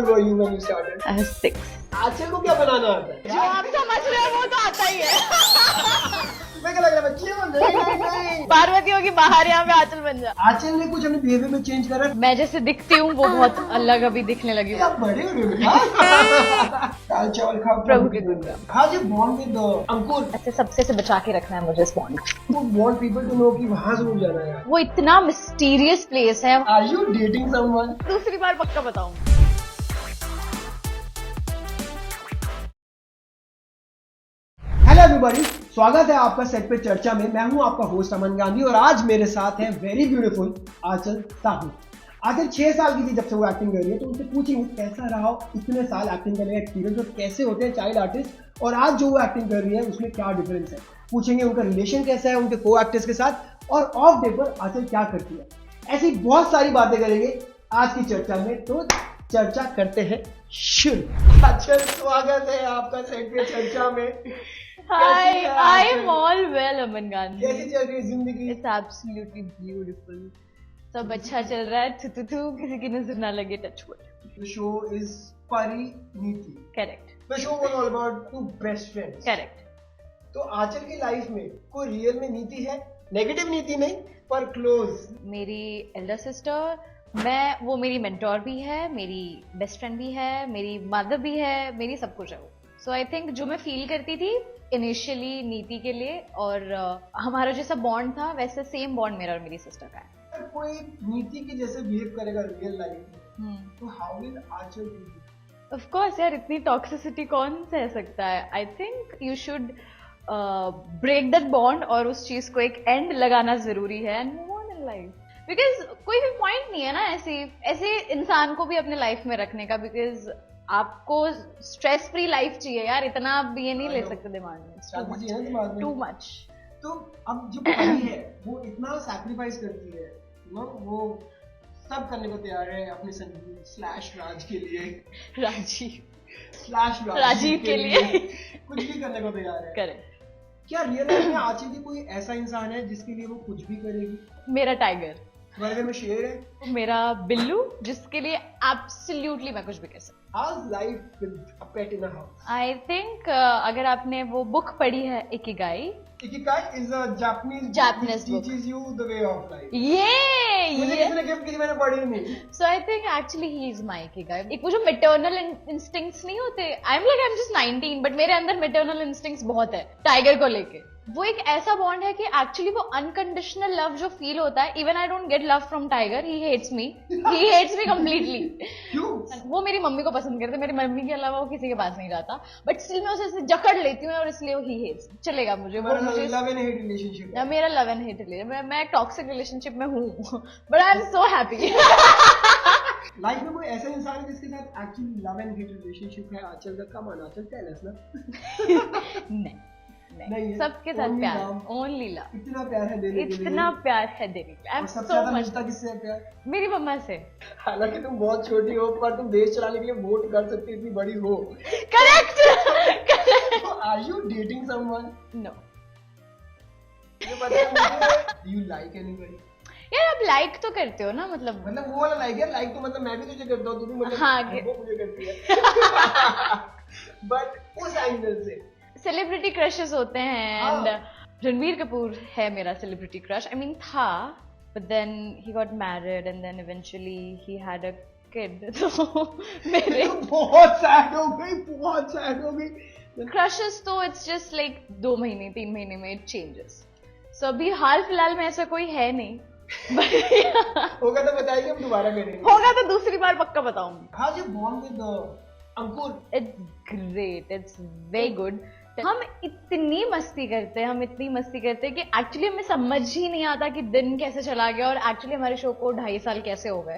old were you when you started? I was 6. आंचल को क्या बनाना आता है? जो आप समझ रहे हो वो तो आता ही है। मैं क्या लग रहा है क्यों नहीं पार्वती होगी बाहर, यहाँ पे आंचल बन जा। आंचल ने कुछ अपने बिहेवियर में चेंज करा? मैं जैसे दिखती हूँ वो बहुत अलग अभी दिखने लगी हूँ। आप बड़े हो रहे हो। दाल चावल खाओ प्रभु के गुण गाओ। How's your bond with अंकुर? ऐसे सबसे से बचा के रखना है मुझे इस bond. You want people to know कि वहाँ जरूर जाना है। वो इतना मिस्टीरियस प्लेस है। Are you dating someone? दूसरी बार पक्का बताऊँ। हेलो एवरीबॉडी, स्वागत है आपका सेट पे चर्चा में। मैं हूं आपका होस्ट अमन गांधी और आज मेरे साथ है वेरी ब्यूटीफुल आंचल साहू। आंचल 6 साल की थी जब से वो एक्टिंग कर रही है, तो उनसे पूछेंगे कैसा रहा इतने साल एक्टिंग करने का एक्सपीरियंस और कैसे होते हैं चाइल्ड आर्टिस्ट और आज जो वो एक्टिंग कर रही है उसमें क्या डिफरेंस है। पूछेंगे उनका रिलेशन कैसा है उनके को एक्टर्स के साथ और ऑफ डे पर आंचल क्या करती है। ऐसी बहुत सारी बातें करेंगे आज की चर्चा में, तो चर्चा करते हैं शुरू। आंचल, स्वागत है आपका सेट पे चर्चा में। Hi, I am all well, Aman Gandhi. कैसी चल रही है जिंदगी? It's absolutely beautiful. सब अच्छा चल रहा है। थू किसी की नजर ना लगे, touch wood. The show is Pariniti. Correct. The show was all about two best friends. Correct. तो आंचल की लाइफ में कोई रियल में नीति है? नेगेटिव नीति नहीं, पर क्लोज। मेरी एल्डर सिस्टर, वो मेरी मेंटोर भी है, मेरी बेस्ट फ्रेंड भी है, मेरी मदर भी है, मेरी सब कुछ है वो। सो आई थिंक जो मैं फील करती थी इनिशियली नीति के लिए और हमारा जैसा बॉन्ड था वैसे सेम बॉन्ड मेरा और मेरी सिस्टर का है। अगर कोई नीति के जैसे बिहेव करेगा रियल लाइफ में, तो how will Aanchal do? Of course यार, इतनी टॉक्सिसिटी कौन सह सकता है। I think you should break that bond और उस चीज को एक एंड लगाना जरूरी है and move on in life. Because कोई भी पॉइंट नहीं है ना ऐसे इंसान को भी अपने लाइफ में रखने का, बिकॉज आपको स्ट्रेस फ्री लाइफ चाहिए यार, इतना आप ये नहीं ले सकते दिमाग में। Too much. तो अब जो परी है वो इतना सैक्रिफाइस करती है, वो सब करने को तैयार है अपने संजीव स्लैश राज के लिए, राजीव के लिए कुछ भी करने को तैयार है। करेक्ट। क्या रियल लाइफ में आंचल भी कोई ऐसा इंसान है जिसके लिए वो कुछ भी करेगी? मेरा टाइगर। घर में शेर है। मेरा बिल्लू, जिसके लिए एब्सोल्युटली मैं कुछ भी कर सकती। How's life with a pet in a house? I think अगर आपने वो बुक पढ़ी है Ikigai is a Japanese book. teaches you the way of life. मुझे किसी ने गिफ्ट की, मैंने पढ़ी नहीं। So I think actually he is my ikigai. एक वो जो maternal instincts नहीं होते, I'm just 19, but मेरे अंदर maternal instincts बहुत है टाइगर को लेके। वो एक ऐसा बॉन्ड है कि एक्चुअली वो अनकंडीशनल लव जो फील होता है, even I don't get love from Tiger, he hates me completely. क्यों? वो मेरी मम्मी को पसंद करते, मेरी मम्मी के अलावा वो किसी के पास नहीं जाता, बट स्टिल मैं उसे जकड़ लेती हूँ और इसलिए वो ही हेट्स चलेगा मुझे। वो मुझे लव एंड हेट रिलेशनशिप है मेरा, लव एंड हेट रिलेशनशिप। मैं एक टॉक्सिक रिलेशनशिप में हूँ, but I am so happy. Life में कोई ऐसा इंसान है जिसके साथ actually love and hate relationship है? आंचल का कम आना, आंचल टेल अस ना। नहीं, सबके साथ प्यार, ओनली लव। इतना प्यार है देने के लिए, इतना प्यार है देने के लिए। और सबसे ज्यादा मिलता किससे है प्यार? मेरी मम्मा से। हालांकि तुम बहुत छोटी हो पर तुम देश चलाने के लिए वोट कर सकती, इतनी बड़ी हो। Correct. Are you dating someone? No. ये पता है मुझे, डू यू लाइक एनीबॉडी? यार आप लाइक तो करते हो ना, मतलब वो वाला लाइक है, लाइक तो मतलब मैं भी तुझे करता हूँ, तू भी मतलब हाँ, वो मुझे करती है। बट उस एंगल से सेलिब्रिटी क्रशेस होते हैं एंड रणवीर कपूर है मेरा सेलिब्रिटी क्रश। आई मीन था, but then he got married and then eventually he had a kid. तो मेरे बहुत सैड हो गई। क्रशेस तो इट्स जस्ट लाइक 2 महीने 3 महीने में इट चेंजेस। सो अभी हाल फिलहाल में ऐसा कोई है नहीं। होगा तो बताइए, हम दोबारा करेंगे। होगा तो दूसरी बार पक्का बताऊंगी। How's your bond with Ankur? It's great, it's very good. हम इतनी मस्ती करते हैं कि एक्चुअली हमें समझ ही नहीं आता कि दिन कैसे चला गया और एक्चुअली हमारे शो को 2.5 साल कैसे हो गए।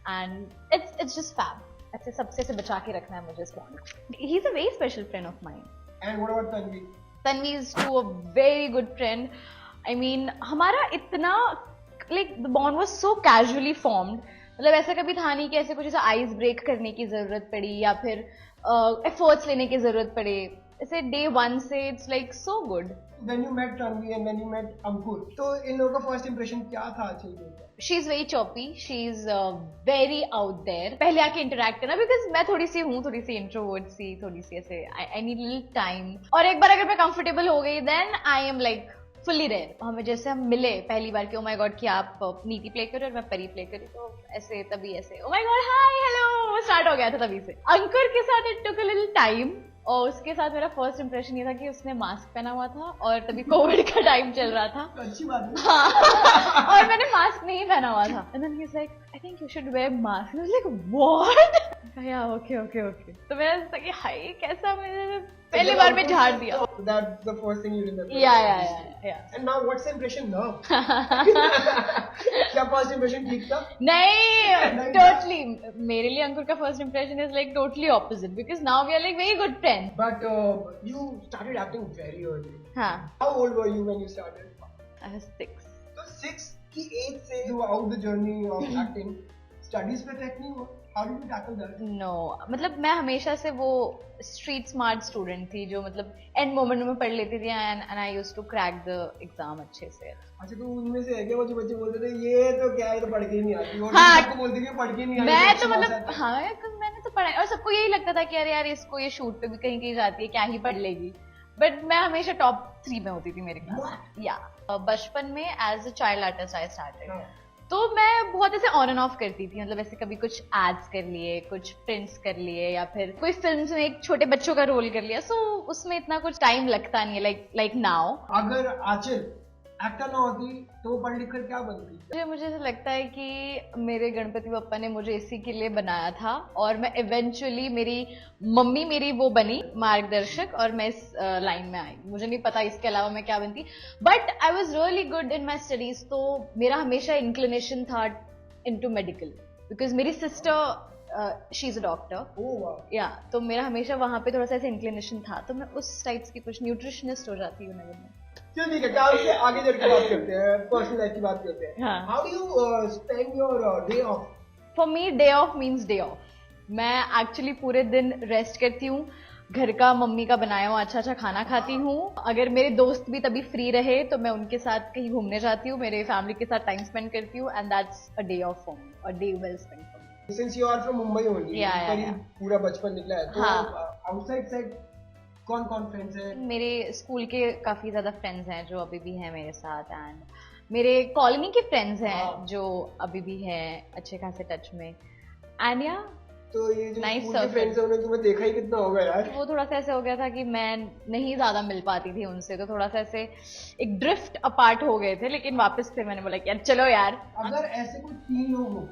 And it's just fab. ऐसे सबसे से बचा के रखना है मुझे इस bond. He is a very special friend of mine. And what about Tanvi? Tanvi is too a very good friend. I mean हमारा इतना like the bond was so casually formed, मतलब ऐसा कभी था नहीं कि ऐसे कुछ ऐसा आइस ब्रेक करने की जरूरत पड़ी या फिर एफर्ट्स लेने की जरूरत पड़े। ऐसे day 1 से it's like so good. When you met Tanvi and when you met Ankur, तो इन लोगों का फर्स्ट इंप्रेशन क्या था आंचल के ऊपर? She's very choppy. She's very out there. पहले आके interact करना because मैं थोड़ी सी हूँ, थोड़ी सी introvert सी, थोड़ी सी ऐसे I need little time. और एक बार अगर मैं comfortable हो गई then I am like fully there. हमें जैसे हम मिले पहली बार कि oh my god कि आप नीति प्ले करो और मैं परी प्ले करी, तो ऐसे तभी ऐसे oh my god hi hello start हो गया था तभी से. अंकुर के साथ it took a little time. और उसके साथ मेरा फर्स्ट इंप्रेशन ये था कि उसने मास्क पहना हुआ था और तभी कोविड का टाइम चल रहा था. अच्छी बात है. हाँ, और मैंने मास्क नहीं पहना हुआ था. And then he's like, I think you should wear mask. I was like, what? Yeah, okay. तो मैंने सोचा कि हाय कैसा, मैंने पहली बार में झाड़ दिया. That's the first thing you remember. Yeah. And now what's the impression now? क्या फर्स्ट इंप्रेशन ठीक था? नहीं, totally. मेरे लिए अंकुर का first impression is like totally opposite because now we are like very good friends. But you started acting very early. हाँ. How old were you when you started? I was 6. तो 6 की as से throughout the journey of acting, studies पे tech नहीं हुआ? How did you tackle that? No, मतलब मैं हमेशा से वो स्ट्रीट स्मार्ट स्टूडेंट थी जो मतलब एंड मोमेंट में पढ़ लेती थी and I used to crack the exam अच्छे से. अच्छा, तो उनमें से है क्या वो जो बच्चे बोलते थे ये तो क्या है, तो पढ़ के ही नहीं आती, और हाँ, सबको बोलती थी पढ़ के नहीं आती. मैं तो मतलब हाँ मैंने तो पढ़ा और सबको यही लगता था कि अरे यार इसको ये शूट पे भी कहीं कहीं जाती है क्या ही पढ़ लेगी. बट मैं हमेशा टॉप 3 में होती थी मेरे क्लास. या बचपन में as a child artist I started. तो मैं बहुत ऐसे ऑन एंड ऑफ करती थी, मतलब ऐसे कभी कुछ एड्स कर लिए, कुछ प्रिंट्स कर लिए, या फिर कोई फिल्म्स में एक छोटे बच्चों का रोल कर लिया. सो उसमें इतना कुछ टाइम लगता नहीं है लाइक नाउ. अगर आंचल एक्टर ना होती तो पढ़ लिख कर क्या बनती? मुझे ऐसा लगता है कि मेरे गणपति बप्पा ने मुझे इसी के लिए बनाया था और मैं इवेंचुअली मेरी मम्मी मेरी वो बनी मार्गदर्शक और मैं इस लाइन में आई. मुझे नहीं पता इसके अलावा मैं क्या बनती, but I was really good in my studies. तो मेरा हमेशा इंक्लिनेशन था इनटू मेडिकल बिकॉज मेरी sister she is a doctor. या तो मेरा हमेशा वहां पे थोड़ा सा ऐसे इंक्लिनेशन था, तो मैं उस टाइप्स की कुछ न्यूट्रिशनिस्ट हो जाती हूँ नगर में. चलो ठीक है, काम से आगे चल के बात करते हैं, पर्सनल लाइफ की बात करते हैं. हाँ. How do you spend your day off? For me day of means day of. मैं एक्चुअली पूरे दिन रेस्ट करती हूँ, घर का मम्मी का बनाया हुआ अच्छा खाना खाती हूँ. अगर मेरे दोस्त भी तभी फ्री रहे तो मैं उनके साथ कहीं घूमने जाती हूँ, मेरे फैमिली के साथ टाइम स्पेंड करती हूँ and that's a day off for me, a day well spent for me. Since you are from Mumbai only, पूरा बचपन निकला है, तो आउटसाइड साइड कौन कौन फ्रेंड्स हैं? मेरे स्कूल के काफी ज्यादा फ्रेंड्स हैं जो अभी भी हैं मेरे साथ, एंड मेरे कॉलोनी के फ्रेंड्स हैं जो अभी भी हैं अच्छे खासे टच में. एंड या तो ये जो स्कूल के फ्रेंड्स हैं उन्होंने तुम्हें देखा ही कितना होगा यार. वो थोड़ा सा ऐसे हो गया था कि मैं नहीं ज्यादा मिल पाती थी उनसे, तो थोड़ा सा ऐसे एक ड्रिफ्ट अपार्ट हो गए थे, लेकिन वापस फिर मैंने बोला कि यार चलो यार. अगर ऐसे कोई 3 लोग हो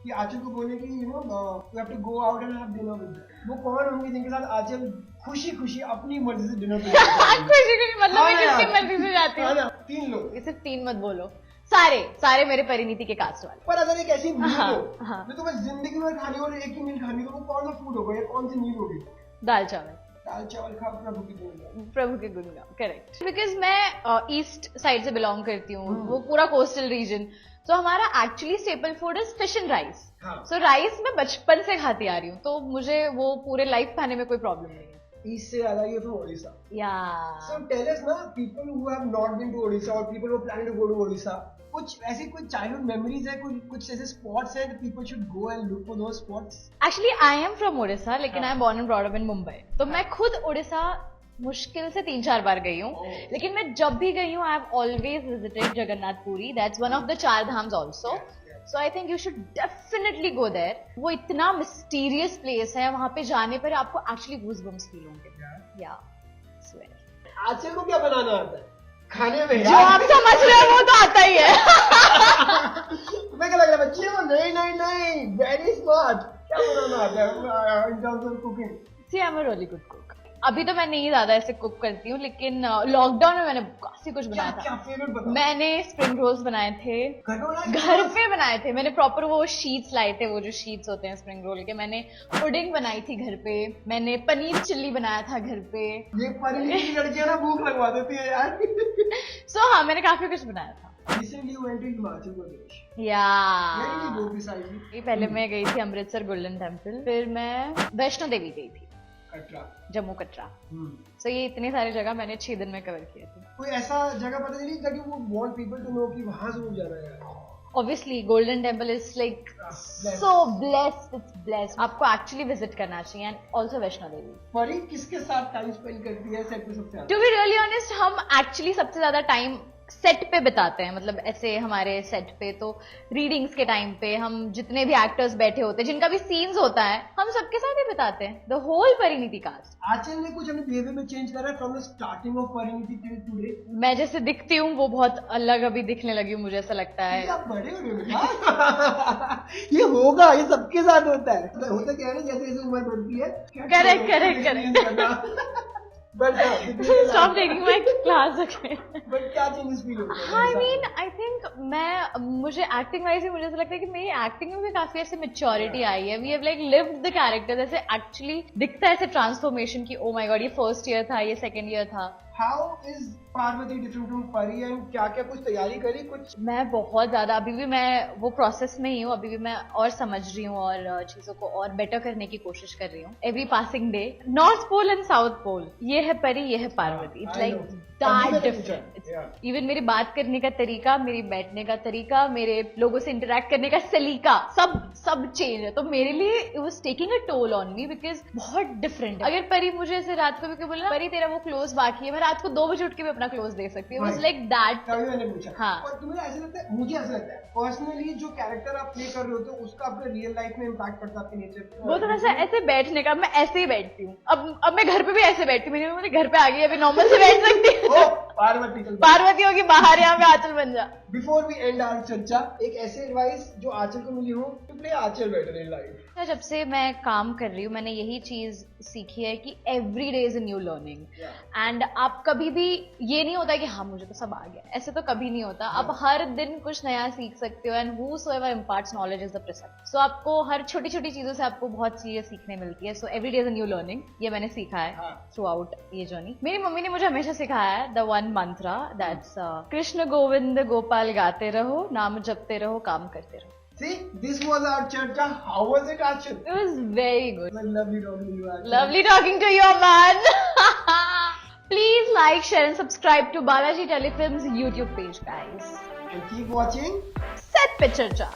कि आंचल को बोले कि you have to go out and have dinner with, वो कौन होंगे जिनके साथ आंचल खुशी अपनी मर्जी से डिनर पे खुशी मतलब मैं किसकी मर्जी से जाती हूँ? 3 लोग. सिर्फ 3 मत बोलो, सारे मेरे परिणीति के कास्ट वाले. पर अगर एक ऐसी मील हो जो तुम्हें जिंदगी में खानी हो, एक ही मील खानी हो, वो कौन सा फूड होगा या कौन सी मील होगी? दाल चावल खा प्रभु के गुणगान. करेक्ट. बिकॉज मैं ईस्ट साइड से बिलोंग करती हूँ, वो पूरा कोस्टल रीजन. तो हमारा actually staple food is fish and rice. So rice मैं बचपन से खाती आ रही हूँ, तो मुझे वो पूरे लाइफ खाने में कोई प्रॉब्लम नहीं है. ईस्ट से ज्यादा ये फ्रॉम ओडिशा. या सो टेल अस ना, people who have not been to Odisha और people who plan to go to Odisha, कुछ ऐसे कोई चाइल्डहुड मेमोरीज है, कुछ ऐसे स्पॉट्स हैं people should go and look for those spots? Actually I am from Odisha, लेकिन I am born and brought up in Mumbai. तो मैं खुद ओडिशा मुश्किल से 3-4 बार गई हूँ, लेकिन मैं जब भी गई हूँ I have always visited Jagannathpuri. That's one of the 4 dhams also. So I think you should definitely go there. वो इतना मिस्टीरियस प्लेस है, वहां पे जाने पर आपको एक्चुअली गूज़बम्स फील होंगे. या स्वेयर. आंचल को क्या बनाना आता है खाने में? जो आप समझ रहे हो वो तो आता ही है. मैं क्या लग रहा है बच्चे वो? नहीं वेरी स्मार्ट. क्या बनाना आता है in terms of cooking? See I am a really good cook. अभी तो मैं नहीं ज्यादा ऐसे कुक करती हूँ, लेकिन लॉकडाउन में मैंने काफी कुछ बनाया था. क्या फेवरेट बताओ? मैंने स्प्रिंग रोल्स बनाए थे, घर पे बनाए थे. मैंने प्रॉपर वो शीट्स लाए थे, वो जो शीट्स होते हैं स्प्रिंग रोल के. मैंने पुडिंग बनाई थी घर पे. मैंने पनीर चिल्ली बनाया था घर पे. ये परिणीति की लड़कियां ना भूख लगवा देती है यार. सो हाँ, मैंने काफी कुछ बनाया था. Recently you went to Himachal Pradesh. Where did you go precisely? पहले मैं गई थी अमृतसर गोल्डन टेम्पल, फिर मैं वैष्णो देवी गई थी. कटरा। जम्मू कटरा। सो ये इतने सारे जगह मैंने 6 दिन में कवर किए थे। कोई ऐसा जगह पता चली ताकि वो वांट पीपल टू नो कि वहां जरूर जाना है? Obviously, Golden Temple is like so blessed. It's blessed. आपको actually visit करना चाहिए and also वैष्णो देवी। परी किसके साथ टाइम स्पेंड करती है सेट पे सबसे ज्यादा? To be really honest, हम actually सबसे ज्यादा टाइम सेट पे बिताते हैं। मतलब ऐसे हमारे सेट पे तो रीडिंग्स के टाइम पे हम जितने भी एक्टर्स बैठे होते हैं, जिनका भी सीन्स होता है, हम सबके साथ ही बिताते हैं। The whole Parineeti cast. Aanchal ने कुछ अपने बिहेवियर में चेंज करा from the starting of Parineeti till today? मैं जैसे दिखती हूँ वो बहुत अलग अभी दिखने लगी हूँ, मुझे ऐसा लगता है। आप बड़े हो गए बेटा। ये होगा, ये सबके साथ होता है। होता क्या है ना, जैसे जैसे उम्र बढ़ती है correct but Stop taking my class again. But क्या चेंजेस फील होते हैं? I mean, I think मुझे एक्टिंग वाइज ही मुझे ऐसा लगता है कि मेरी एक्टिंग में भी काफी ऐसे मेच्योरिटी आई है। We have like lived the character. जैसे एक्चुअली दिखता है ऐसे ट्रांसफॉर्मेशन की, ओ माय गॉड ये फर्स्ट ईयर था, ये सेकंड ईयर था। How is Parvati different from Pari and क्या क्या कुछ तैयारी करी कुछ? मैं बहुत ज्यादा, अभी भी मैं वो प्रोसेस में ही हूँ। अभी भी मैं और समझ रही हूँ और चीजों को और बेटर करने की कोशिश कर रही हूँ। Every passing day, North Pole and South Pole, ये है परी, ये है Parvati. It's like that different. Even मेरी बात करने का तरीका, मेरी बैठने का तरीका, मेरे लोगों से इंटरेक्ट करने का सलीका, सब चेंज है। तो मेरे लिए it was taking a toll on me because बहुत डिफरेंट है। अगर परी मुझे ऐसे रात को भी कोई बोला परी तेरा वो क्लोज बाकी है, मैं रात को 2 बजे उठ के भी अपना क्लोज दे सकती हूँ। Like that. तभी मैंने पूछा। हाँ। और तुम्हें ऐसा लगता है, मुझे ऐसा लगता है पर्सनली जो कैरेक्टर आप प्ले कर रहे होते हो उसका अपने रियल लाइफ में इम्पैक्ट पड़ता है आपके नेचर पे? वो थोड़ा सा ऐसे बैठने का, मैं ऐसे ही बैठती हूँ। अब मैं घर पे भी ऐसे बैठती हूँ। मेरे घर पे आ गई, अभी नॉर्मल से बैठ सकती हूँ। पार्वती चल पार्वती होगी बाहर, यहाँ पे आंचल बन जा। बिफोर वी एंड आवर चर्चा, एक ऐसे एडवाइस जो आंचल को मिली हो to play Aanchal better in life. जब से मैं काम कर रही हूँ मैंने यही चीज सीखी है कि every day is a new learning. And आप कभी भी ये नहीं होता कि हाँ मुझे तो सब आ गया, ऐसे तो कभी नहीं होता। आप हर दिन कुछ नया सीख सकते हो। And whosoever imparts knowledge is the precept। सो आपको हर छोटी छोटी चीजों से आपको बहुत चीजें सीखने मिलती है। So every day is a new learning, ये मैंने सीखा है थ्रू आउट ये जर्नी। मेरी मम्मी ने मुझे हमेशा सिखाया है the one Mantra, that's Krishna Govind Gopal गाते रहो, नाम जपते रहो, काम करते रहो। See, this was our charcha. How was it, Achal? It was very good. It was lovely talking to you, Achal. Lovely talking to you, man. Please like, share and subscribe to Balaji Telefilms YouTube page, guys. And keep watching Set Pe Charcha.